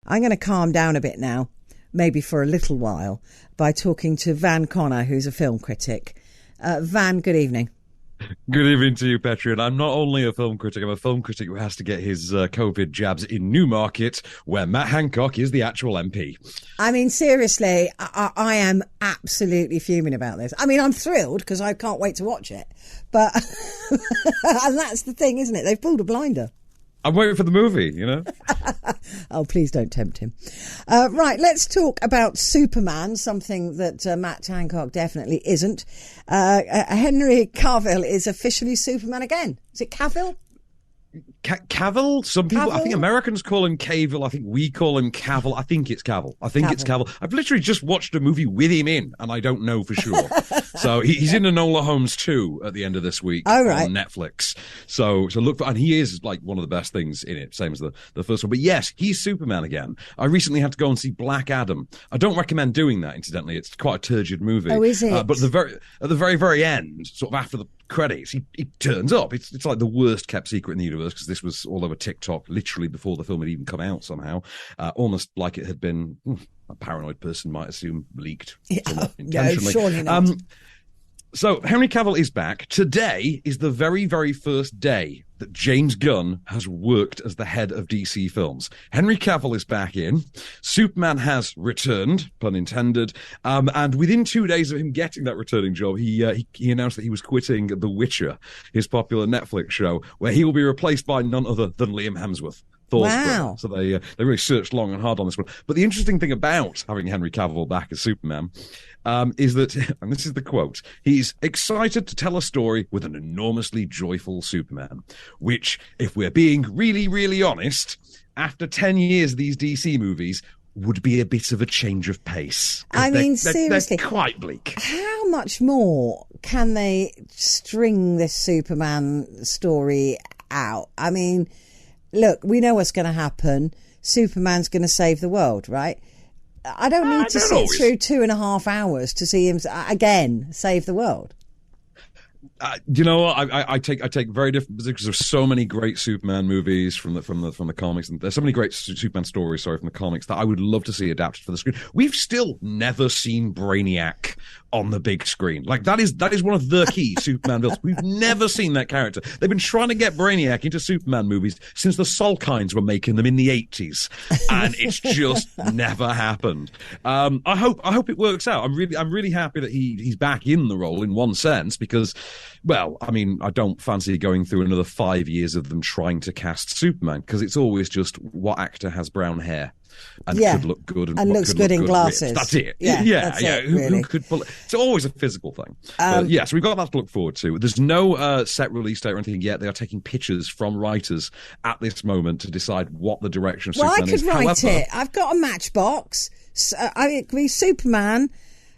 I'm going to calm down a bit now, maybe for a little while, by talking to Van Connor, who's a film critic. Van, good evening. Good evening to you, Petrie. And I'm not only a film critic, I'm a film critic who has to get his COVID jabs in Newmarket, where Matt Hancock is the actual MP. I mean, seriously, I am absolutely fuming about this. I mean, I'm thrilled because I can't wait to watch it. But, and that's the thing, isn't it? They've pulled a blinder. I'm waiting for the movie, you know? Oh, please don't tempt him. Right, let's talk about Superman, something that Matt Hancock definitely isn't. Henry Cavill is officially Superman again. Is it Cavill? Cavill? Some people, Cavill? I think Americans call him Cavill. I think we call him Cavill. I think it's Cavill. It's Cavill. I've literally just watched a movie with him in, and I don't know for sure. So he's in Enola Holmes 2 at the end of this week on Netflix. So look for, and he is like one of the best things in it, same as the first one. But yes, he's Superman again. I recently had to go and see Black Adam. I don't recommend doing that, incidentally. It's quite a turgid movie. Oh, is it? But at the very end, sort of after the credits, he turns up. It's like the worst kept secret in the universe, because this was all over TikTok literally before the film had even come out somehow, almost like it had been, a paranoid person might assume, leaked intentionally. No, surely not. So Henry Cavill is back. Today is the very, very first day that James Gunn has worked as the head of DC Films. Henry Cavill is back in. Superman has returned, pun intended. And within 2 days of him getting that returning job, he announced that he was quitting The Witcher, his popular Netflix show, where he will be replaced by none other than Liam Hemsworth. Thor's brother. So they really searched long and hard on this one. But the interesting thing about having Henry Cavill back as Superman is that, and this is the quote, he's excited to tell a story with an enormously joyful Superman, which, if we're being really, really honest, after 10 years of these DC movies, would be a bit of a change of pace. I mean, seriously, they're quite bleak. How much more can they string this Superman story out? I mean, look, we know what's going to happen. Superman's going to save the world, right? I don't need to sit through 2.5 hours to see him again save the world. You know what? I take very different positions, because there's so many great Superman movies from the comics, and there's so many great Superman stories, from the comics, that I would love to see adapted for the screen. We've still never seen Brainiac on the big screen. Like, that is one of the key Superman villains. We've never seen that character. They've been trying to get Brainiac into Superman movies since the Salkinds were making them in the 80s, and it's just never happened. I hope it works out. I'm really happy that he's back in the role, in one sense, because, well, I mean, I don't fancy going through another 5 years of them trying to cast Superman, because it's always just what actor has brown hair and could look good and looks good in glasses. That's it. That's it, really. Who could pull it? It's always a physical thing. So we've got that to look forward to. There's no set release date or anything yet. They are taking pictures from writers at this moment to decide what the direction of Superman is. I could write it. I've got a matchbox. I agree. Superman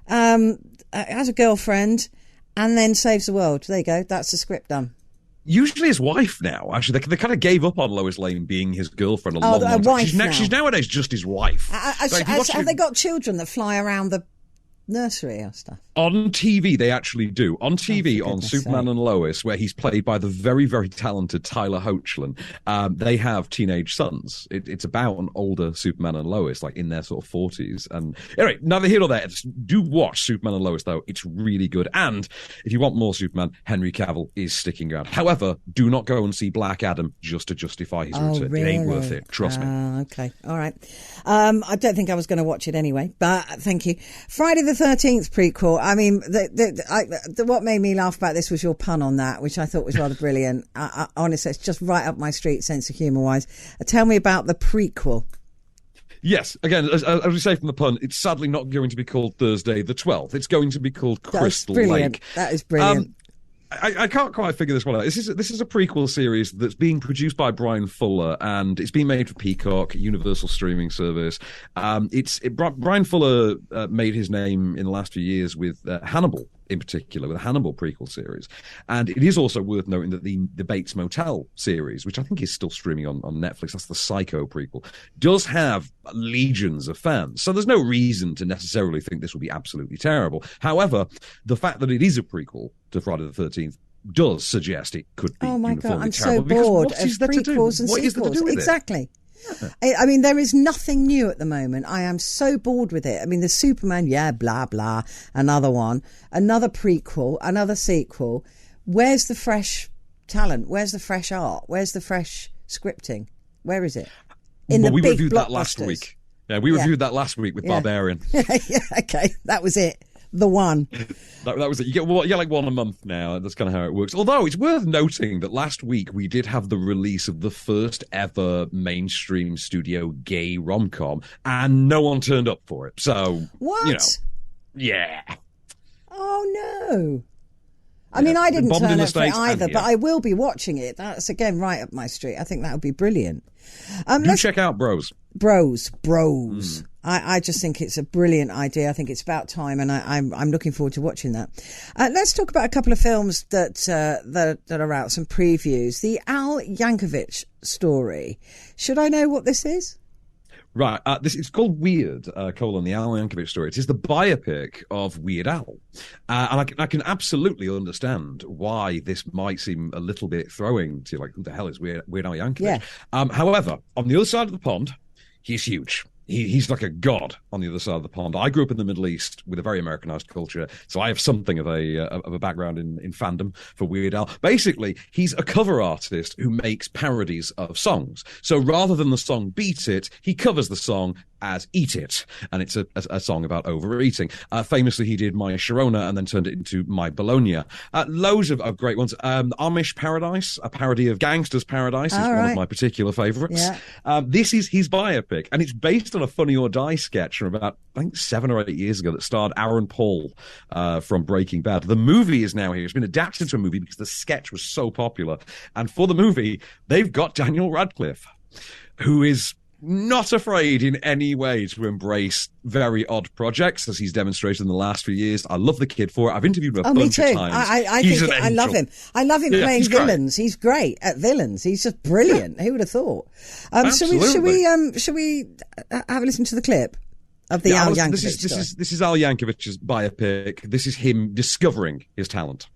has a girlfriend and then saves the world. There you go. That's the script done. Usually his wife now. Actually, they kind of gave up on Lois Lane being his girlfriend a long time. She's nowadays just his wife. Have they got children that fly around the nursery or stuff? On TV, they actually do. On TV, on Superman and Lois, where he's played by the very, very talented Tyler Hoechlin, they have teenage sons. It's about an older Superman and Lois, like in their sort of 40s. And anyway, neither here nor there. Do watch Superman and Lois, though. It's really good. And if you want more Superman, Henry Cavill is sticking around. However, do not go and see Black Adam just to justify his return. Really? It ain't worth it. Trust me. Okay. All right. I don't think I was going to watch it anyway, but thank you. Friday the 13th prequel. I mean, what made me laugh about this was your pun on that, which I thought was rather brilliant. Honestly, it's just right up my street, sense of humour wise. Tell me about the prequel. Yes, again, as we say from the pun, it's sadly not going to be called Thursday the 12th. It's going to be called Crystal Lake. That is brilliant. I can't quite figure this one out. This is a prequel series that's being produced by Brian Fuller, and it's being made for Peacock, Universal streaming service. Brian Fuller made his name in the last few years with Hannibal, in particular, with the Hannibal prequel series. And it is also worth noting that the Bates Motel series, which I think is still streaming on Netflix, that's the Psycho prequel, does have legions of fans. So there's no reason to necessarily think this will be absolutely terrible. However, the fact that it is a prequel to Friday the 13th does suggest it could be uniformly terrible. I'm so bored of prequels and sequels. What is there to do with exactly. it? I mean, there is nothing new at the moment. I am so bored with it. I mean, the Superman, yeah, blah, blah, another one, another prequel, another sequel. Where's the fresh talent? Where's the fresh art? Where's the fresh scripting? Where is it? We reviewed that last week. Yeah, we reviewed that last week with Barbarian. Yeah, okay, that was it. The one. That was it. You get like one a month now. That's kind of how it works. Although it's worth noting that last week we did have the release of the first ever mainstream studio gay rom-com, and no one turned up for it. So, what? Yeah. Oh, no. I mean, I didn't turn up for it either, but I will be watching it. That's, again, right up my street. I think that would be brilliant. Let's check out Bros. Bros. I just think it's a brilliant idea. I think it's about time, and I'm looking forward to watching that. Let's talk about a couple of films that are out, some previews. The Al Yankovic Story. Should I know what this is? Right, this it's called Weird, the Al Yankovic Story. It is the biopic of Weird Al. And I can absolutely understand why this might seem a little bit throwing to you, like, who the hell is Weird Al Yankovic? Yeah. However, on the other side of the pond, he's huge. He's like a god on the other side of the pond. I grew up in the Middle East with a very Americanized culture, so I have something of a background in fandom for Weird Al. Basically, he's a cover artist who makes parodies of songs. So rather than the song Beat It, he covers the song as Eat It, and it's a song about overeating. Famously, he did My Sharona and then turned it into My Bologna. Loads of great ones. Amish Paradise, a parody of Gangster's Paradise, is one of my particular favourites. Yeah. This is his biopic, and it's based on a Funny or Die sketch from about, I think, 7 or 8 years ago that starred Aaron Paul from Breaking Bad. The movie is now here. It's been adapted to a movie because the sketch was so popular. And for the movie, they've got Daniel Radcliffe, who is not afraid in any way to embrace very odd projects, as he's demonstrated in the last few years. I love the kid for it. I've interviewed him a bunch of times. I love him. I love him playing villains. He's great at villains. He's just brilliant. Who would have thought? Should we have a listen to the clip of the Al Yankovic story? This is Al Yankovic's biopic. This is him discovering his talent.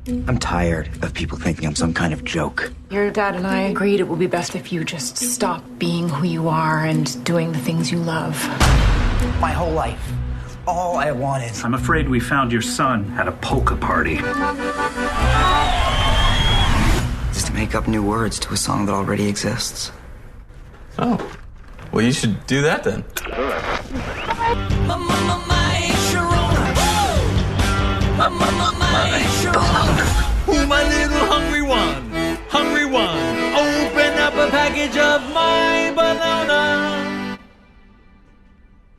I'm tired of people thinking I'm some kind of joke. Your dad and I agreed it would be best if you just stop being who you are and doing the things you love. My whole life, all I wanted. I'm afraid we found your son at a polka party. Just to make up new words to a song that already exists. Oh, well, you should do that then. My little hungry one, open up a package of my banana.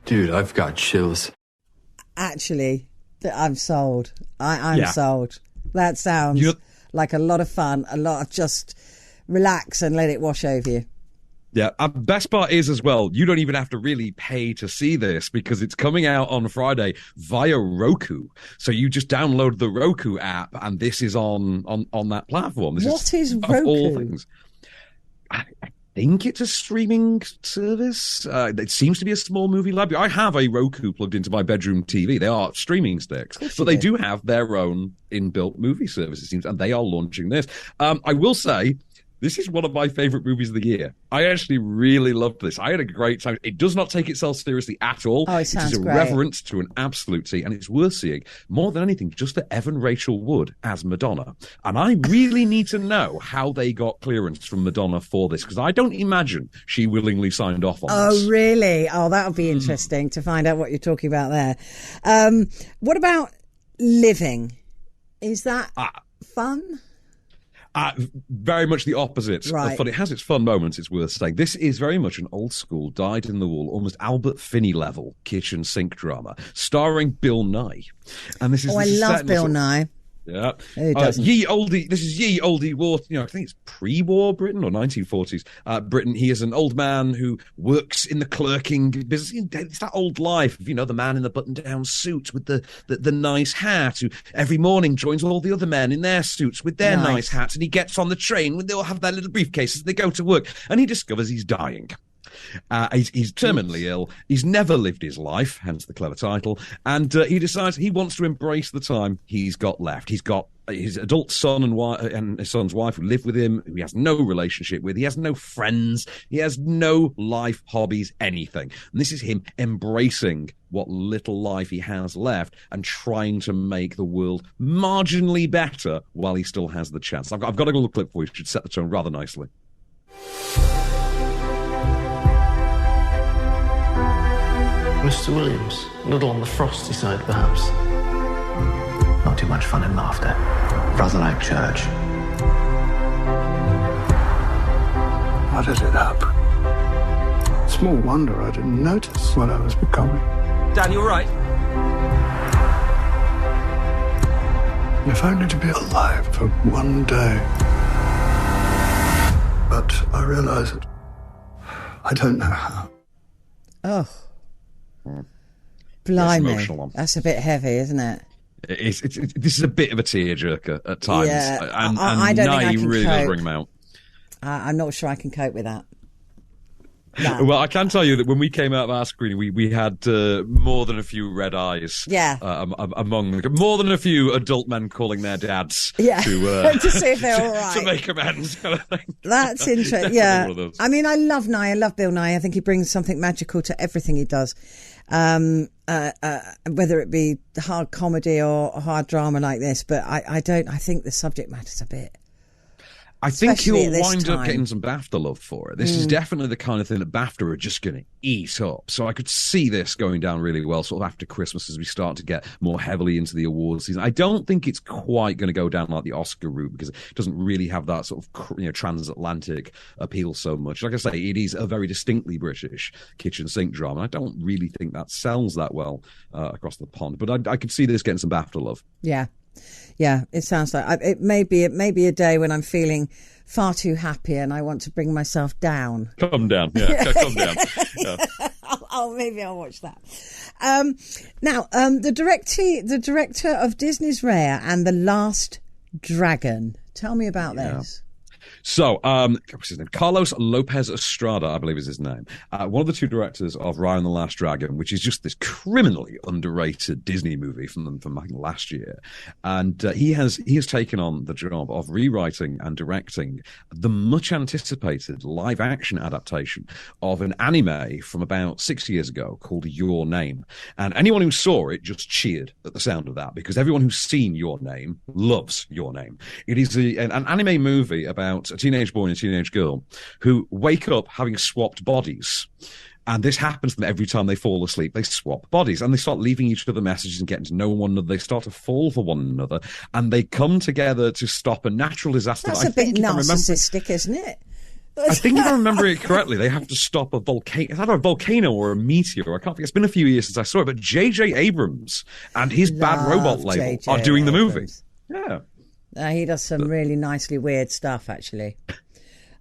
Dude, I've got chills. Actually, I'm sold. I'm sold. That sounds like a lot of fun, a lot of just relax and let it wash over you. Yeah, best part is as well, you don't even have to really pay to see this because it's coming out on Friday via Roku. So you just download the Roku app and this is on that platform. What is Roku? Of all things. I think it's a streaming service. It seems to be a small movie library. I have a Roku plugged into my bedroom TV. They are streaming sticks, but they do have their own inbuilt movie service, it seems, and they are launching this. I will say, this is one of my favourite movies of the year. I actually really loved this. I had a great time. It does not take itself seriously at all. Oh, it sounds great. It is irreverent to an absolute T, and it's worth seeing. More than anything, just for Evan Rachel Wood as Madonna. And I really need to know how they got clearance from Madonna for this, because I don't imagine she willingly signed off on this. Oh, really? Oh, that would be interesting to find out what you're talking about there. What about Living? Is that fun? Very much the opposite right. of fun. It has its fun moments, it's worth saying. This is very much an old school, dyed-in-the-wool, almost Albert Finney level kitchen sink drama, starring Bill Nye. And this is I love Bill Nye. Yeah. This is ye oldie war, I think it's pre-war Britain or 1940s Britain. He is an old man who works in the clerking business. It's that old life of, the man in the button-down suit with the nice hat who every morning joins all the other men in their suits with their nice hats, and he gets on the train when they all have their little briefcases and they go to work, and he discovers he's dying. He's terminally ill. He's never lived his life, hence the clever title. And he decides he wants to embrace the time he's got left. He's got his adult son and his son's wife who live with him, who he has no relationship with. He has no friends. He has no life, hobbies, anything. And this is him embracing what little life he has left and trying to make the world marginally better while he still has the chance. I've got a little clip for you. It should set the tone rather nicely. Mr. Williams, a little on the frosty side, perhaps. Not too much fun and laughter. Rather like church. How did it happen? Small wonder I didn't notice what I was becoming. Dan, you all right? If only to be alive for one day. But I realise it. I don't know how. Oh. Blimey. That's a bit heavy, isn't it? This is a bit of a tearjerker at times. Yeah, and I don't think I can really cope. does bring them out. I'm not sure I can cope with that. No. Well, I can tell you that when we came out of our screening, we had more than a few red eyes. Yeah. Among them. More than a few adult men calling their dads. Yeah. To see if they're all right. To make amends, kind of thing. That's interesting. Yeah. I mean, I love Nye. I love Bill Nye. I think he brings something magical to everything he does. Whether it be hard comedy or hard drama like this, but I think the subject matter's a bit. I think he'll wind time. up getting some BAFTA love for it. This is definitely the kind of thing that BAFTA are just going to eat up. So I could see this going down really well sort of after Christmas as we start to get more heavily into the awards season. I don't think it's quite going to go down like the Oscar route because it doesn't really have that sort of transatlantic appeal so much. Like I say, it is a very distinctly British kitchen sink drama. I don't really think that sells that well across the pond. But I could see this getting some BAFTA love. Yeah. Yeah, it sounds like it may be a day when I'm feeling far too happy and I want to bring myself down. Come down, yeah, come down. Yeah. Maybe I'll watch that. Now, the director of Disney's Raya and The Last Dragon. Tell me about this. So, what's his name? Carlos Lopez Estrada, I believe is his name. One of the two directors of Raya and the Last Dragon, which is just this criminally underrated Disney movie from I think last year. And he has taken on the job of rewriting and directing the much anticipated live action adaptation of an anime from about 6 years ago called Your Name. And anyone who saw it just cheered at the sound of that because everyone who's seen Your Name loves Your Name. It is an anime movie about a teenage boy and a teenage girl who wake up having swapped bodies. And this happens to them every time they fall asleep. They swap bodies and they start leaving each other messages and getting to know one another. They start to fall for one another and they come together to stop a natural disaster. That's a bit narcissistic, isn't it? I think if I remember it correctly, they have to stop a volcano. It's either a volcano or a meteor. I can't think. It's been a few years since I saw it. But J.J. Abrams and his Bad Robot label are doing the movie. Yeah. He does some really nicely weird stuff, actually.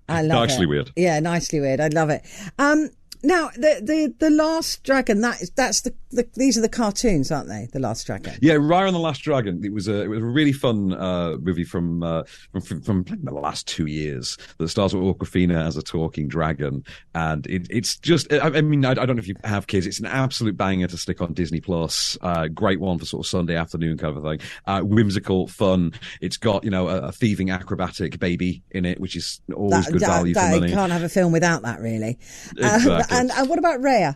I love it. Nicely weird. Yeah, nicely weird. I love it. Now, the Last Dragon. These are the cartoons, aren't they? The Last Dragon. Yeah, Raya and the Last Dragon. It was a really fun movie from the last 2 years that stars with Awkwafina as a talking dragon, and it's just. I mean, I don't know if you have kids. It's an absolute banger to stick on Disney Plus. Great one for sort of Sunday afternoon kind of a thing. Whimsical, fun. It's got a thieving acrobatic baby in it, which is always good value for money. You can't have a film without that, really. Exactly. And what about Raya?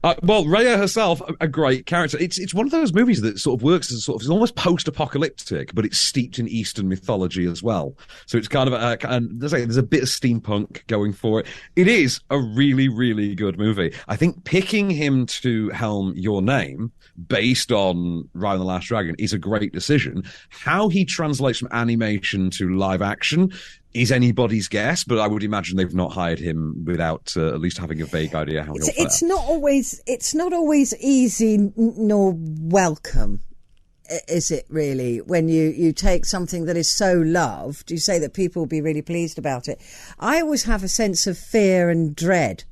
Well, Raya herself, a great character. It's one of those movies that sort of works as it's almost post-apocalyptic, but it's steeped in Eastern mythology as well. So it's kind of and there's a bit of steampunk going for it. It is a really, really good movie. I think picking him to helm Your Name based on Raya and the Last Dragon is a great decision. How he translates from animation to live action is anybody's guess, but I would imagine they've not hired him without at least having a vague idea how he'll fare. It's not always easy nor welcome, is it really? When you take something that is so loved, you say that people will be really pleased about it. I always have a sense of fear and dread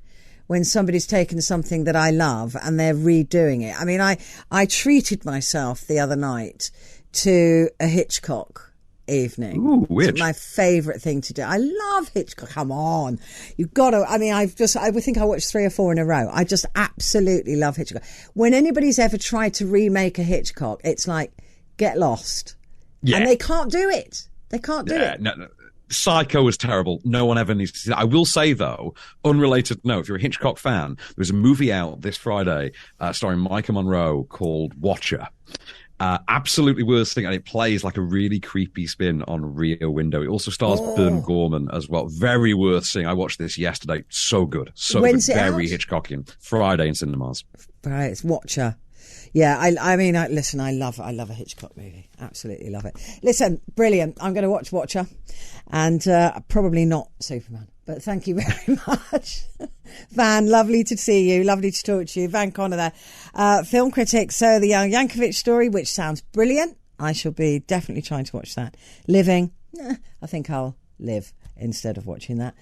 when somebody's taken something that I love and they're redoing it. I mean, I treated myself the other night to a Hitchcock evening. Ooh, which? It's my favourite thing to do. I love Hitchcock. Come on. You've got to. I mean, I would think I watched 3 or 4 in a row. I just absolutely love Hitchcock. When anybody's ever tried to remake a Hitchcock, it's like, get lost. Yeah. And they can't do it. They can't do it. No. Psycho was terrible. No one ever needs to see that. I will say, though, unrelated, no, if you're a Hitchcock fan, there's a movie out this Friday starring Micah Monroe called Watcher. Absolutely worth thing, and it plays like a really creepy spin on Rear Window. It also stars Bern Gorman as well. Very worth seeing. I watched this yesterday. So good. When's good. It Very out? Hitchcockian. Friday in cinemas. Right, it's Watcher. Yeah, I mean, listen, I love a Hitchcock movie. Absolutely love it. Listen, brilliant. I'm going to watch Watcher, and probably not Superman. But thank you very much. Van, lovely to see you. Lovely to talk to you. Van Connor there. Film critic. So the Yankovic Story, which sounds brilliant. I shall be definitely trying to watch that. Living, I think I'll live instead of watching that.